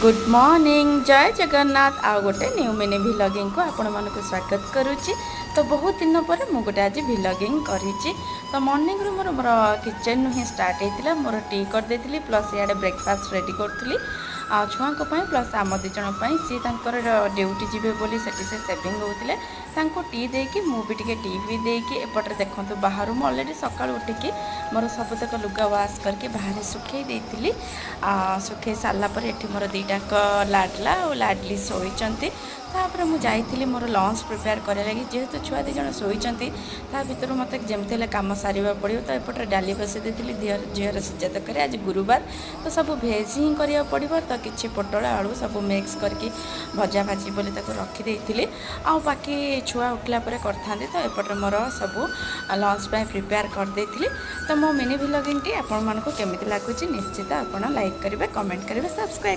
Good morning जय जगन्नाथ आउ गोटे न्यू मिनी व्लॉगिंग को आपण मानक स्वागत करुच्ची। तो बहुत दिन पर मुझे गोटे आज व्लॉगिंग करी। तो मॉर्निंग रू मोर किचन ही स्टार्ट होता मोर टी करदे प्लस इे ब्रेकफास्ट रेडी करी छुआ प्लस आम दिज सी ड्यूटी जी बोली से सेविंग होते टी देकी मुझे टी भी देकी एपटे देखो बाहर मुझे अलरेडी सका उठिकी मोर सबतक लुगा वाश करके बाहर सुखे देती सुखे सारापर ये मोर दीटाक लाडला और लाडली शोचती तापर मुझे मोर लंच प्रिपेयर करे लगी जेहेतु छुआ दीज शोचती भर मत जमी कम सारे पड़ो तो एपटे डाली बसई देती झीर सीजा तरकारी आज गुरुवार तो सब भेज ही करा पड़ो तो किसी पोटल आलू सब मिक्स करके भजा भाजी बोली रखीदे आ बाकी छुआ उठला करता तो एपटे मोर सब लंच प्रिपेयर करदे तो मो मिनी व्लॉगिंग टी आपण मानक केमिति लगुच निश्चित आप लाइक करेंगे कमेंट करेंगे सब्सक्राइब